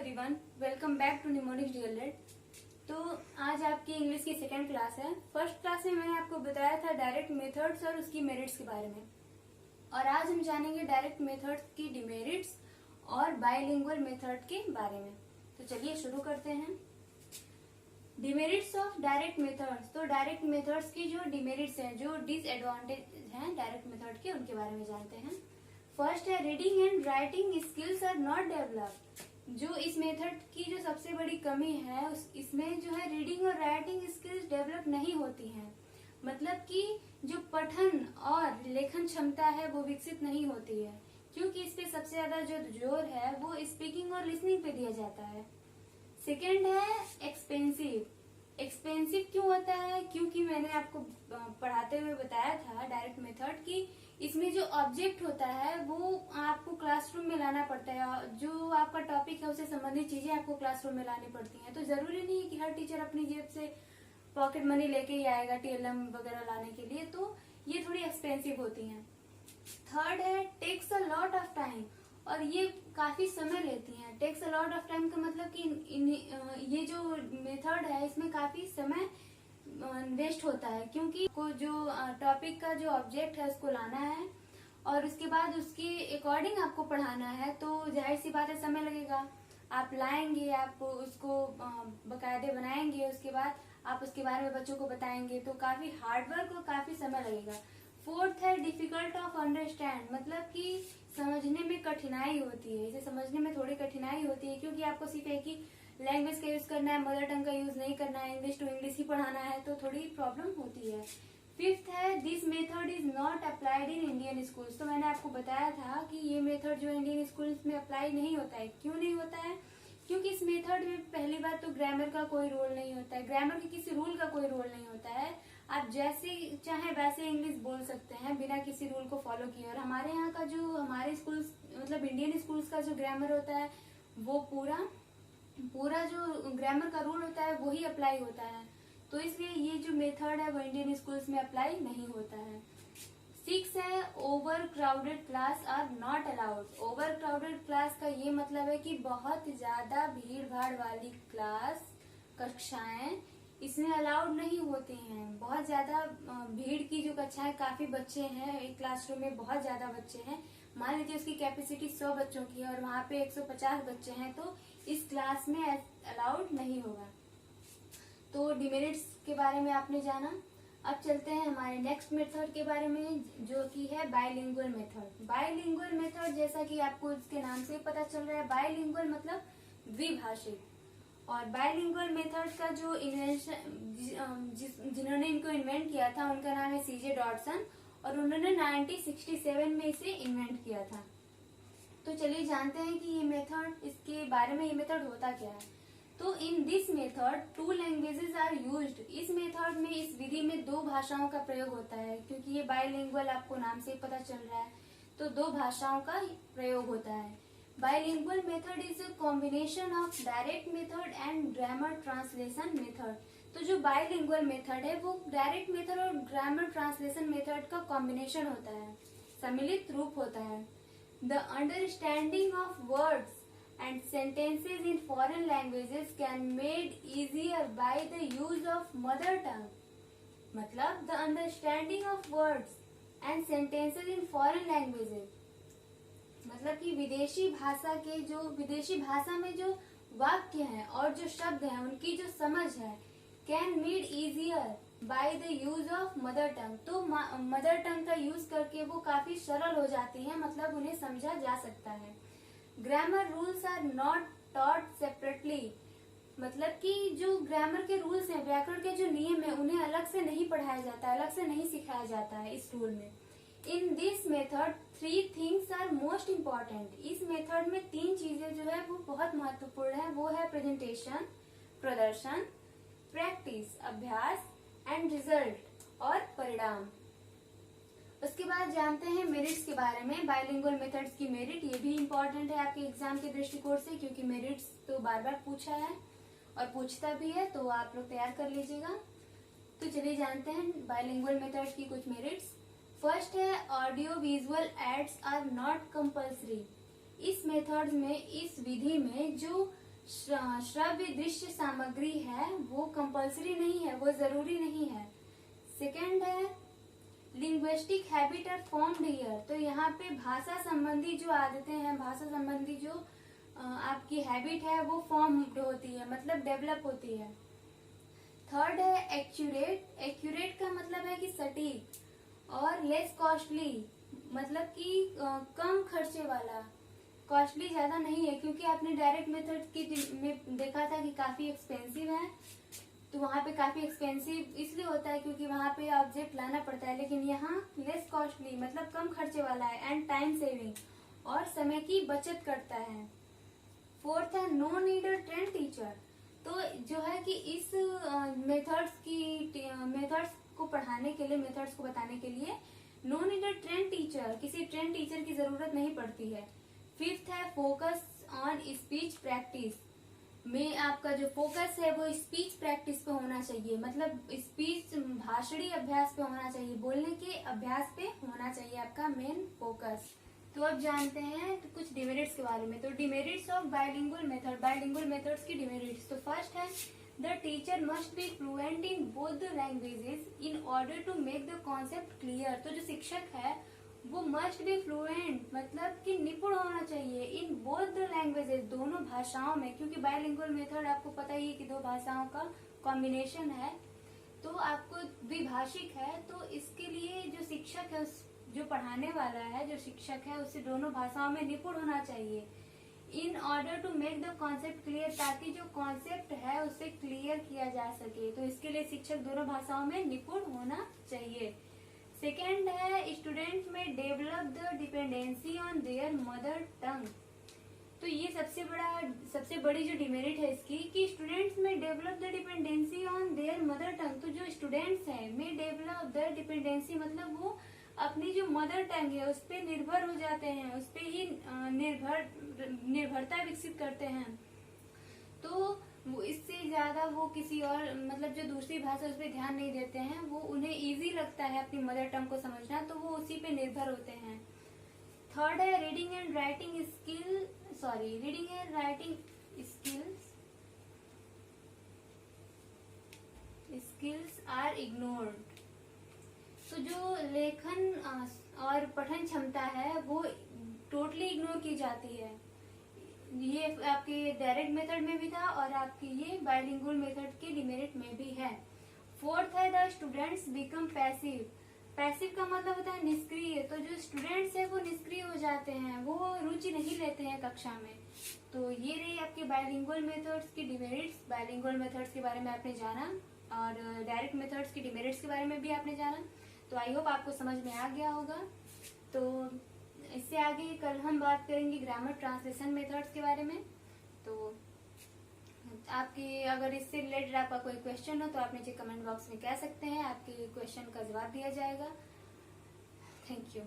Everyone, welcome back to Mnemonics DElEd. तो आज आपकी इंग्लिश की सेकेंड क्लास है। फर्स्ट क्लास में मैंने आपको बताया था डायरेक्ट मेथड्स और उसकी मेरिट्स के बारे में, और आज हम जानेंगे डायरेक्ट मेथड्स की डिमेरिट्स और बाइलिंगुअल मेथड के बारे में। तो चलिए शुरू करते हैं। Demerits of direct methods. तो डायरेक्ट मेथड्स की जो डिमेरिट्स हैं, जो डिसएडवांटेज हैं डायरेक्ट मेथड के, उनके बारे में जानते हैं। फर्स्ट है reading and writing skills are not developed. जो इस मेथड की जो सबसे बड़ी कमी है इसमें जो है रीडिंग और राइटिंग स्किल्स डेवलप नहीं होती हैं। मतलब कि जो पठन और लेखन क्षमता है वो विकसित नहीं होती है, क्योंकि इस पे सबसे ज्यादा जो जोर है वो स्पीकिंग और लिसनिंग पे दिया जाता है। सेकेंड है एक्सपेंसिव। एक्सपेंसिव क्यों होता है? क्योंकि मैंने आपको पढ़ाते हुए बताया था डायरेक्ट मेथड की इसमें जो ऑब्जेक्ट होता है वो आपको क्लासरूम में लाना पड़ता है। जो आपका टॉपिक है उससे संबंधित चीजें आपको क्लासरूम में लानी पड़ती हैं। तो जरूरी नहीं है कि हर टीचर अपनी जेब से पॉकेट मनी लेके ही आएगा टीएलएम वगैरह लाने के लिए, तो ये थोड़ी एक्सपेंसिव होती हैं। थर्ड है takes a lot of time, और ये काफी समय लेती हैं। Takes a lot of time का मतलब कि ये जो मेथड है इसमें काफी समय वेस्ट होता है, क्योंकि को जो टॉपिक का जो ऑब्जेक्ट है उसको लाना है और उसके बाद उसके अकॉर्डिंग आपको पढ़ाना है, तो जाहिर सी बात है समय लगेगा। आप लाएंगे, आप उसको बकायदे बनाएंगे, उसके बाद आप उसके बारे में बच्चों को बताएंगे, तो काफी हार्डवर्क और काफी समय लगेगा। फोर्थ है डिफिकल्ट ऑफ अंडरस्टैंड, मतलब कि समझने में कठिनाई होती है। इसे समझने में थोड़ी कठिनाई होती है, क्योंकि आपको सिर्फ एक ही लैंग्वेज का यूज करना है, मदर टंग का यूज नहीं करना है, इंग्लिश टू इंग्लिश ही पढ़ाना है, तो थोड़ी प्रॉब्लम होती है। फिफ्थ है this method is not applied in Indian schools. तो मैंने आपको बताया था कि ये मेथड जो इंडियन स्कूल्स में अप्लाई नहीं होता है। क्यों नहीं होता है? क्योंकि इस मेथड में पहली बात तो ग्रामर का कोई रोल नहीं होता है, ग्रामर के किसी रूल का कोई रोल नहीं होता है। आप जैसे चाहे वैसे इंग्लिश बोल सकते हैं बिना किसी रूल को फॉलो किए। और हमारे यहाँ का जो हमारे स्कूल्स मतलब इंडियन स्कूल्स का जो ग्रामर होता है वो पूरा जो ग्रामर का रूल होता है वही अप्लाई होता है, तो इसलिए ये जो मेथड है वो इंडियन स्कूल्स में अप्लाई नहीं होता है। 6 है over crowded class are not allowed. Over crowded class का ये मतलब है कि बहुत ज्यादा भीड़ भाड़ वाली क्लास कक्षाएं इसमें अलाउड नहीं होती हैं। बहुत ज्यादा भीड़ की जो कक्षाएं, काफी बच्चे हैं एक क्लासरूम में, बहुत ज्यादा बच्चे हैं, मान लीजिए उसकी कैपेसिटी 100 बच्चों की है और वहाँ पे 150 बच्चे हैं, तो इस क्लास में अलाउड नहीं होगा। तो डिमेरिट्स के बारे में आपने जाना। अब चलते हैं हमारे नेक्स्ट मेथड के बारे में, जो कि है बाइलिंगुअल मेथड। बाइलिंगुअल मेथड, जैसा कि आपको इसके नाम से पता चल रहा है, बाइलिंगुअल मतलब द्विभाषिक। और बाइलिंगुअल मेथड का जो इन्वेंशन जिन्होंने इनको इन्वेंट किया था उनका नाम है सीजे डॉटसन, और उन्होंने 1967 में इसे इन्वेंट किया था। तो चलिए जानते हैं कि ये मेथड, इसके बारे में ये मेथड होता क्या है। तो in this method 2 languages are used. इस मेथड में, इस विधि में 2 भाषाओं का प्रयोग होता है, क्योंकि ये बाइलिंगुअल आपको नाम से पता चल रहा है, तो 2 भाषाओं का प्रयोग होता है। Bilingual method is a combination of direct method and grammar translation method. तो जो बाइलिंगुअल मेथड है वो डायरेक्ट मेथड और ग्रामर ट्रांसलेशन मेथड का कॉम्बिनेशन होता है, सम्मिलित रूप होता है। The understanding of words and sentences in foreign languages can made easier by the use of mother tongue. मतलब the understanding of words and sentences in foreign languages, मतलब कि विदेशी भाषा में जो वाक्य हैं और जो शब्द हैं उनकी जो समझ है, can made easier by the use of mother tongue। तो मदर टंग का यूज करके वो काफी सरल हो जाती है, मतलब उन्हें समझा जा सकता है। Grammar rules are not taught separately, मतलब कि जो ग्रामर के रूल्स हैं, व्याकरण के जो नियम है, उन्हें अलग से नहीं पढ़ाया जाता, अलग से नहीं सिखाया जाता है इस रूल में। In this method 3 things are most important. इस मेथड में 3 चीजें जो है वो बहुत महत्वपूर्ण है, वो है प्रेजेंटेशन प्रदर्शन, प्रैक्टिस अभ्यास, एंड रिजल्ट और परिणाम। उसके बाद जानते हैं मेरिट्स के बारे में। बाइलिंगुअल मेथड्स की मेरिट, ये भी इम्पोर्टेंट है आपके एग्जाम के दृष्टिकोण से, क्योंकि मेरिट्स तो बार बार पूछा है और पूछता भी है, तो आप लोग तैयार कर लीजिएगा। तो चलिए जानते हैं बाइलिंगुअल मेथड्स की कुछ मेरिट्स। फर्स्ट है audio visual aids are not compulsory. इस मेथड में, इस विधि में जो श्रव्य दृश्य सामग्री है वो कंपल्सरी नहीं है, वो जरूरी नहीं है। सेकंड है linguistic habit are formed here, तो यहाँ पे भाषा संबंधी जो आदतें हैं, भाषा संबंधी जो आपकी हैबिट है वो फॉर्म होती है, मतलब डेवलप होती है। थर्ड है एक्यूरेट, एक्यूरेट का मतलब है कि सटीक, और लेस कॉस्टली मतलब कि कम खर्चे वाला। कॉस्टली ज्यादा नहीं है, क्योंकि आपने डायरेक्ट मेथड की में देखा था कि काफी एक्सपेंसिव है, तो वहाँ पे काफी एक्सपेंसिव इसलिए होता है क्योंकि वहाँ पे ऑब्जेक्ट लाना पड़ता है, लेकिन यहाँ लेस कॉस्टली मतलब कम खर्चे वाला है, एंड टाइम सेविंग और समय की बचत करता है। फोर्थ है no need a trained teacher, तो जो है कि इस मेथड्स को पढ़ाने के लिए, मेथड्स को बताने के लिए no need a trained teacher, किसी ट्रेंड टीचर की जरूरत नहीं पड़ती है। फिफ्थ है फोकस ऑन स्पीच प्रैक्टिस, में आपका जो फोकस है वो स्पीच प्रैक्टिस पे होना चाहिए, मतलब स्पीच भाषणी अभ्यास पे होना चाहिए, बोलने के अभ्यास पे होना चाहिए आपका मेन फोकस। तो अब जानते हैं तो कुछ डिमेरिट्स के बारे में। तो demerits of bilingual method, bilingual methods की डिमेरिट्स। तो फर्स्ट है the teacher must be fluent in both the languages in order to make the concept clear, तो जो शिक्षक है वो मस्ट बी फ्लुएंट मतलब कि निपुण होना चाहिए इन बोथ द लैंग्वेजेस, दोनों भाषाओं में, क्योंकि बाइलिंगुअल मेथड आपको पता ही है कि दो भाषाओं का कॉम्बिनेशन है, तो आपको द्विभाषिक है, तो इसके लिए जो शिक्षक है, जो पढ़ाने वाला है, जो शिक्षक है, उसे दोनों भाषाओं में निपुण होना चाहिए। In order to make the concept clear, ताकि जो कॉन्सेप्ट है उसे क्लियर किया जा सके, तो इसके लिए शिक्षक दोनों भाषाओं में निपुण होना चाहिए। सेकेंड है स्टूडेंट में develop the dependency on their mother tongue, तो ये सबसे बड़ी जो डिमेरिट है इसकी कि स्टूडेंट्स में develop the dependency on their mother tongue, तो जो स्टूडेंट्स हैं में डेवलप द डिपेंडेंसी मतलब वो अपनी जो मदर टंग है उस पर निर्भर हो जाते हैं, उस पर ही निर्भरता विकसित करते हैं, तो वो इससे ज्यादा वो किसी और मतलब जो दूसरी भाषा उस पर ध्यान नहीं देते हैं, वो उन्हें इजी लगता है अपनी मदर टंग को समझना, तो वो उसी पे निर्भर होते हैं। थर्ड है reading and writing skills are ignored, तो जो लेखन और पठन क्षमता है वो टोटली इग्नोर की जाती है। ये आपके डायरेक्ट मेथड में भी था और आपकी ये बाइलिंगुअल मेथड के डिमेरिट में भी है। फोर्थ है the students become passive, passive का मतलब होता है निष्क्रिय, तो जो स्टूडेंट्स है वो निष्क्रिय हो जाते हैं, वो रुचि नहीं लेते हैं कक्षा में। तो ये रही आपके बाइलिंगुअल मेथड्स की डिमेरिट्स। बाइलिंगुअल मेथड्स के बारे में आपने जाना और डायरेक्ट मेथड्स की डिमेरिट्स के बारे में भी आपने जाना, तो आई होप आपको समझ में आ गया होगा। तो इससे आगे कल हम बात करेंगे ग्रामर ट्रांसलेशन मेथड्स के बारे में। तो आपकी अगर इससे रिलेटेड आपका कोई क्वेश्चन हो तो आप नीचे कमेंट बॉक्स में कह सकते हैं, आपके क्वेश्चन का जवाब दिया जाएगा। Thank you.